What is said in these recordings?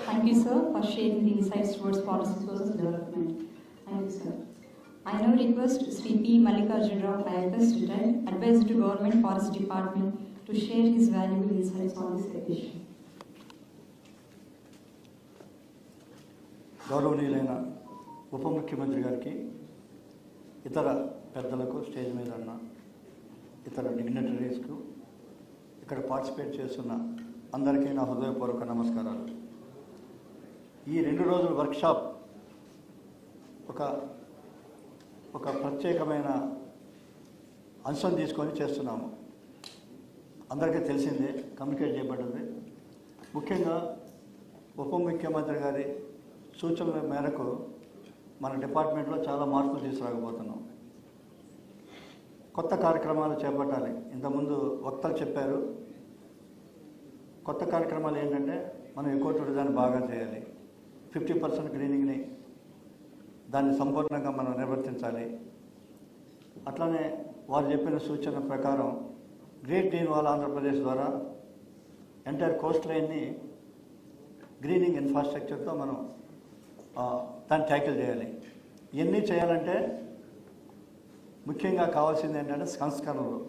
Thank you, sir, for sharing the insights towards policy sources development. Thank you, sir. I now request Sri P. Mallikarjun Rao, IFS, retired, Advisor to Government Forest Department, to share his valuable insights on this occasion. గౌరవనీయులైన ఉప ముఖ్యమంత్రి గారికి, ఇతర పెద్దలకు, stage మీద ఉన్న ఇతర డిగ్నిటరీస్కు, ఇక్కడ పార్టిసిపేట్ చేస్తున్న అందరికీ నా హృదయపూర్వక నమస్కారాలు. ఈ 2 రోజుల వర్క్షాప్ ఒక ప్రత్యేకమైన అంశం తీసుకొని చేస్తున్నాము. అందరికీ తెలిసిందే, కమ్యూనికేట్ చేయబడ్డది. ముఖ్యంగా ఉప ముఖ్యమంత్రి గారి సూచనల మేరకు మన డిపార్ట్మెంట్లో చాలా మార్పులు తీసుకురాకపోతున్నాం. కొత్త కార్యక్రమాలు చేపట్టాలి. ఇంతకుముందు వక్తలు చెప్పారు. కొత్త కార్యక్రమాలు ఏంటంటే, మనం ఎకో టూరిజాన్ని బాగా చేయాలి. 50% గ్రీనింగ్ని దాన్ని సంపూర్ణంగా మనం నిర్వర్తించాలి. అట్లానే వారు చెప్పిన సూచన ప్రకారం గ్రేట్ గ్రీన్ వాల్ ఆంధ్రప్రదేశ్ ద్వారా ఎంటైర్ కోస్ట్ లైన్ని గ్రీనింగ్ ఇన్ఫ్రాస్ట్రక్చర్తో మనం దాన్ని ట్యాకిల్ చేయాలి. ఇవన్నీ చేయాలంటే ముఖ్యంగా కావాల్సింది ఏంటంటే సంస్కరణలు.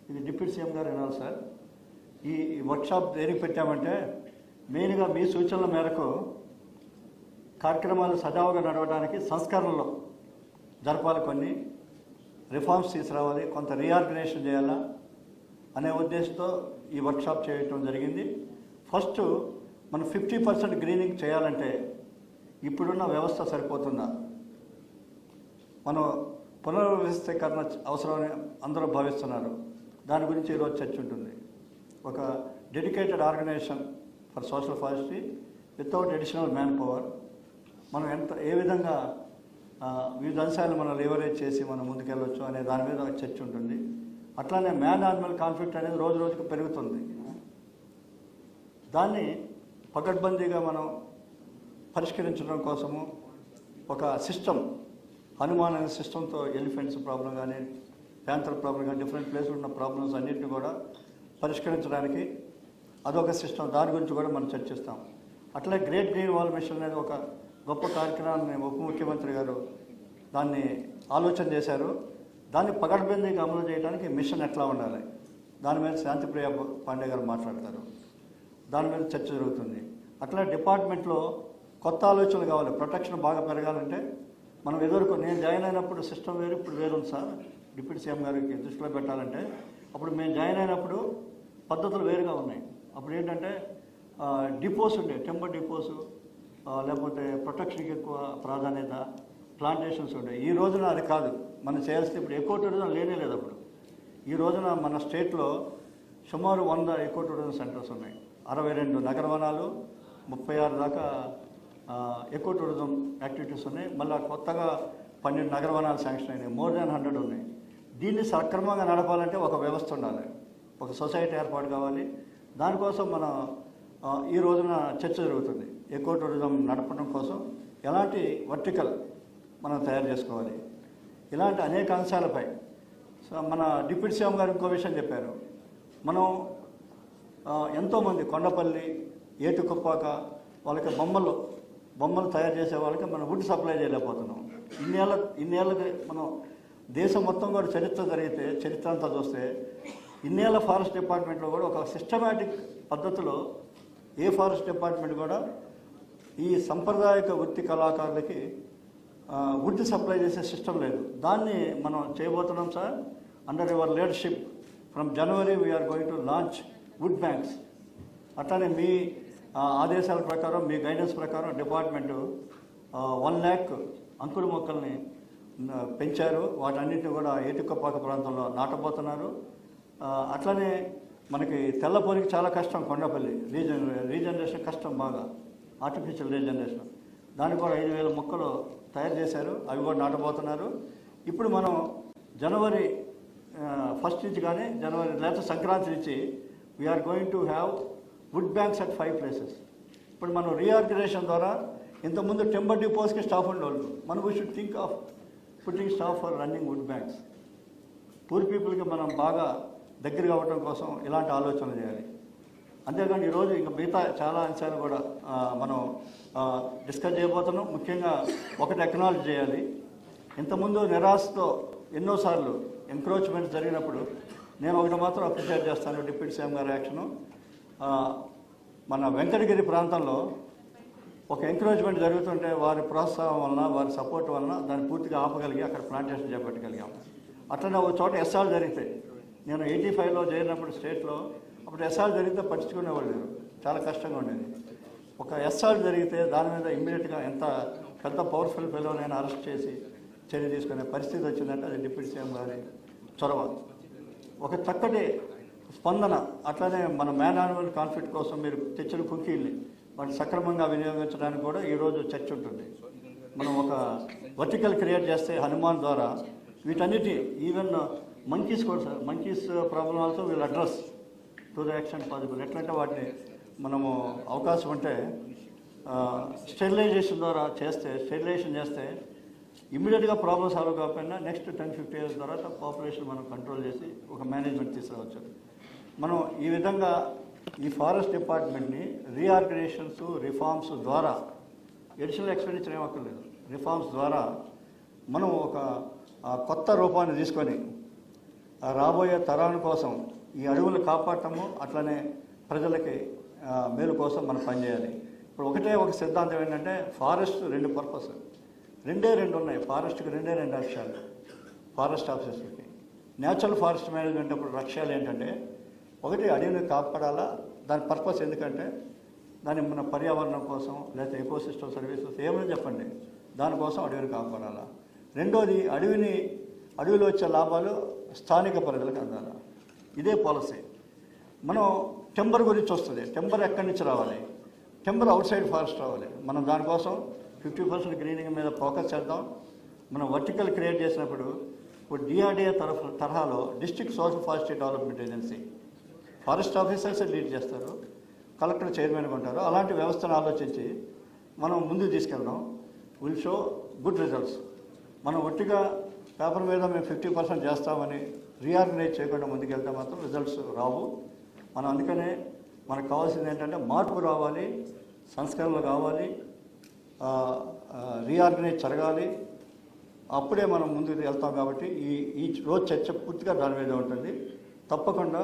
ఇది డిప్యూటీ సీఎం గారు వినాలి సార్. ఈ వర్క్షాప్ దేనికి పెట్టామంటే, మెయిన్గా మీ సూచనల మేరకు కార్యక్రమాలు సజావుగా నడవడానికి సంస్కరణలు జరపాలి, కొన్ని రిఫార్మ్స్ తీసుకురావాలి, కొంత రీఆర్గనైజేషన్ చేయాలా అనే ఉద్దేశంతో ఈ వర్క్షాప్ చేయటం జరిగింది. ఫస్ట్ మనం 50% గ్రీనింగ్ చేయాలంటే ఇప్పుడున్న వ్యవస్థ సరిపోతుందా, మనం పునర్వ్యవస్థీకరణ అవసరమని అందరూ భావిస్తున్నారు. దాని గురించి ఈరోజు చర్చ ఉంటుంది. ఒక dedicated organisation for social forestry without additional manpower మనం ఏ విధంగా వివిధ అంశాలు మనం లివరేజ్ చేసి మనం ముందుకెళ్ళవచ్చు అనే దాని మీద చర్చ ఉంటుంది. అట్లానే మ్యాన్ యానిమల్ కాన్ఫ్లిక్ట్ అనేది రోజు రోజుకు పెరుగుతుంది. దాన్ని పకడ్బందీగా మనం పరిష్కరించడం కోసము ఒక సిస్టమ్, హనుమాన్ అనే సిస్టంతో ఎలిఫెంట్స్ ప్రాబ్లం కానీ, ప్యాంథర్ ప్రాబ్లం కానీ, డిఫరెంట్ ప్లేస్లో ఉన్న ప్రాబ్లమ్స్ అన్నింటినీ కూడా పరిష్కరించడానికి అదొక సిస్టమ్. దాని గురించి కూడా మనం చర్చిస్తాం. అట్లే గ్రేట్ గ్రీన్ వాల్ మిషన్ అనేది ఒక గొప్ప కార్యక్రమాన్ని ఉప ముఖ్యమంత్రి గారు దాన్ని ఆలోచన చేశారు. దాన్ని పకడ్బందీగా అమలు చేయడానికి మిషన్ ఎట్లా ఉండాలి, దాని మీద శాంతిప్రియ పాండే గారు మాట్లాడతారు. దాని మీద చర్చ జరుగుతుంది. అట్లా డిపార్ట్మెంట్లో కొత్త ఆలోచనలు కావాలి. ప్రొటెక్షన్ బాగా పెరగాలంటే మనం నేను జాయిన్ అయినప్పుడు సిస్టమ్ వేరు, ఇప్పుడు వేరుంది సార్. డిప్యూటీ సీఎం గారికి దృష్టిలో పెట్టాలంటే, అప్పుడు మేము జాయిన్ అయినప్పుడు పద్ధతులు వేరుగా ఉన్నాయి. అప్పుడు ఏంటంటే డిపోస్ ఉండే, టెంబర్ డిపోసు, లేకపోతే ప్రొటెక్షన్కి ఎక్కువ ప్రాధాన్యత, ప్లాంటేషన్స్ ఉండే. ఈ రోజున అది కాదు. మనం చేయాల్సింది ఇప్పుడు ఎకో టూరిజం లేనే లేదు. అప్పుడు ఈ రోజున మన స్టేట్లో సుమారు 100 ఎకో టూరిజం సెంటర్స్ ఉన్నాయి. 62 నగరవనాలు, 36 దాకా ఎకో టూరిజం యాక్టివిటీస్ ఉన్నాయి. మళ్ళీ కొత్తగా 12 నగరవనాలు శాంక్షన్ అయినాయి. మోర్ దాన్ 100 ఉన్నాయి. దీన్ని సక్రమంగా నడపాలంటే ఒక వ్యవస్థ ఉండాలి, ఒక సొసైటీ ఏర్పాటు కావాలి. దానికోసం మన ఈ రోజున చర్చ జరుగుతుంది. ఎకో టూరిజం నడపడం కోసం ఎలాంటి వర్టికల్ మనం తయారు చేసుకోవాలి. ఇలాంటి అనేక అంశాలపై మన డిప్యూటీ సీఎం గారు ఇంకో విషయం చెప్పారు. మనం ఎంతోమంది కొండపల్లి, ఏటుకొప్పాక వాళ్ళకి బొమ్మలు తయారు చేసే వాళ్ళకి మనం వుడ్ సప్లై చేయలేకపోతున్నాం. ఇన్నేళ్ళకి మనం దేశం మొత్తం కూడా చరిత్ర అంతా చూస్తే ఇన్నేళ్ళ ఫారెస్ట్ డిపార్ట్మెంట్లో కూడా ఒక సిస్టమేటిక్ పద్ధతిలో ఏ ఫారెస్ట్ డిపార్ట్మెంట్ కూడా ఈ సంప్రదాయక వృత్తి కళాకారులకి వుడ్ సప్లై చేసే సిస్టమ్ లేదు. దాన్ని మనం చేయబోతున్నాం sir. Under your leadership from January we are going to launch wood banks. అట్లానే మీ ఆదేశాల ప్రకారం, మీ గైడెన్స్ ప్రకారం డిపార్ట్మెంటు 1 lakh అంకుర మొక్కల్ని పెంచారు. వాటన్నిటిని కూడా ఏటుకొప్పాక ప్రాంతంలో నాటబోతున్నారు. అట్లనే మనకి తెల్లపోరికి చాలా కష్టం. కొండపల్లి రీజనరేషన్ కష్టం బాగా, ఆర్టిఫిషియల్ రీజనరేషన్. దానికి కూడా 5,000 మొక్కలు తయారు చేశారు. అవి కూడా నాటబోతున్నారు. ఇప్పుడు మనం జనవరి 1st నుంచి కానీ లేదా సంక్రాంతి నుంచి we are going to have wood banks at 5 places. ఇప్పుడు మనం రీఆర్గనైజేషన్ ద్వారా ఇంతకుముందు టెంబర్ డిపోస్కి స్టాఫ్ ఉండేవాళ్ళు. మనం we should think of putting staff for running wood banks. Poor పీపుల్కి మనం బాగా దగ్గర కావడం కోసం ఇలాంటి ఆలోచనలు చేయాలి. అంతేకాని ఈరోజు ఇంకా మిగతా చాలా అంశాలు కూడా మనం డిస్కస్ చేయబోతున్నాం. ముఖ్యంగా ఒకటి అక్నాలెడ్జ్ చేయాలి. ఇంతకుముందు నిరాశతో ఎన్నోసార్లు ఎంక్రోచ్మెంట్ జరిగినప్పుడు నేను ఒకటి మాత్రం అప్రిషియేట్ చేస్తాను, డిప్యూటీ సీఎం గారి యాక్షను. మన వెంకటగిరి ప్రాంతంలో ఒక ఎంకరేజ్మెంట్ జరుగుతుంటే వారి ప్రోత్సాహం వలన, వారి సపోర్ట్ వలన దాన్ని పూర్తిగా ఆపగలిగి అక్కడ ప్లాంటేషన్ చేపట్టగలిగాము. అట్లనే ఒక చోట ఎస్ఆర్ జరిగితే, నేను 85లో చేరినప్పుడు స్టేట్లో, అప్పుడు ఎస్ఆర్ జరిగితే పట్టించుకునేవాళ్ళు లేరు, చాలా కష్టంగా ఉండేది. ఒక ఎస్ఆర్ జరిగితే దాని మీద ఇమ్మీడియట్గా ఎంత పెద్ద పవర్ఫుల్ ఫెలోనైనా అరెస్ట్ చేసి చర్య తీసుకునే పరిస్థితి వచ్చిందంటే అది డిప్యూటీ సీఎం గారి చొరవ. ఒక చక్కటి స్పందన. అట్లనే మన మ్యాన్ యానిమల్ కాన్ఫ్లిక్ట్ కోసం మీరు తెచ్చిన కుకీల్ని వాటిని సక్రమంగా వినియోగించడానికి కూడా ఈరోజు చర్చ ఉంటుంది. మనం ఒక వర్టికల్ క్రియేట్ చేస్తే హనుమాన్ ద్వారా వీటన్నిటి, ఈవెన్ మంకీస్ కూడా sir, monkeys problem also will address to the extent possible. ఎట్లంటే వాటిని మనము అవకాశం ఉంటే స్టెరిలైజేషన్ ద్వారా స్టెరిలైజేషన్ చేస్తే ఇమ్మీడియట్గా ప్రాబ్లమ్ సాల్వ్ కాకపోయినా నెక్స్ట్ 10-50 years తర్వాత పాపులేషన్ మనం కంట్రోల్ చేసి ఒక మేనేజ్మెంట్ తీసుకురావచ్చు. మనం ఈ విధంగా ఈ ఫారెస్ట్ డిపార్ట్మెంట్ని రీఆర్గనైజేషన్స్, రిఫార్మ్స్ ద్వారా, ఎడిషనల్ ఎక్స్పెండిచర్ ఏమక్కర్లేదు, రిఫార్మ్స్ ద్వారా మనం ఒక కొత్త రూపాన్ని తీసుకొని రాబోయే తరాల కోసం ఈ అడవులు కాపాడటము, అట్లనే ప్రజలకి మేలు కోసం మనం పనిచేయాలి. ఇప్పుడు ఒక సిద్ధాంతం ఏంటంటే ఫారెస్ట్ 2 పర్పస్, 2 ఉన్నాయి. ఫారెస్ట్కి 2 లక్ష్యాలు ఫారెస్ట్ ఆఫీసర్స్కి. న్యాచురల్ ఫారెస్ట్ మేనేజ్మెంట్ అప్పుడు లక్ష్యాలు ఏంటంటే, ఒకటి అడవిని కాపాడాలా, దాని పర్పస్ ఎందుకంటే దాని మన పర్యావరణం కోసం, లేకపోతే ఎకోసిస్టమ్ సర్వీసెస్ ఏమని చెప్పండి, దానికోసం అడవిని కాపాడాలా. రెండోది అడవిలో వచ్చే లాభాలు స్థానిక ప్రజలకు అందాలి. ఇదే పాలసీ. మనం టెంబర్ గురించి వస్తుంది. టెంబర్ ఎక్కడి నుంచి రావాలి? టెంబర్ అవుట్ సైడ్ ఫారెస్ట్ రావాలి. మనం దానికోసం 50% గ్రీనింగ్ మీద ఫోకస్ చేద్దాం. మనం వర్టికల్ క్రియేట్ చేసినప్పుడు ఇప్పుడు డిఆర్డీఏ తరహాలో district social forestry development agency forest officers lead చేస్తారు, కలెక్టర్ చైర్మన్గా ఉంటారు. అలాంటి వ్యవస్థను ఆలోచించి మనం ముందుకు తీసుకెళ్దాం. Will show good results. మనం ఒట్టిగా పేపర్ మీద మేము 50% చేస్తామని రీఆర్గనైజ్ చేయకుండా ముందుకెళ్తే మాత్రం రిజల్ట్స్ రావు. మనం అందుకనే మనకు కావాల్సింది ఏంటంటే మార్పు రావాలి, సంస్కరణలు కావాలి, రీఆర్గనైజ్ జరగాలి. అప్పుడే మనం ముందుకు వెళ్తాం. కాబట్టి ఈ రోజు చర్చ పూర్తిగా దాని మీద ఉంటుంది. తప్పకుండా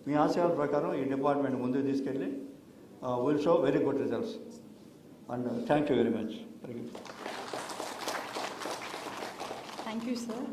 మీ ఆశయాల ప్రకారం ఈ డిపార్ట్మెంట్ ముందుకు తీసుకెళ్ళి will show very good results. And thank you very much. Thank you, sir.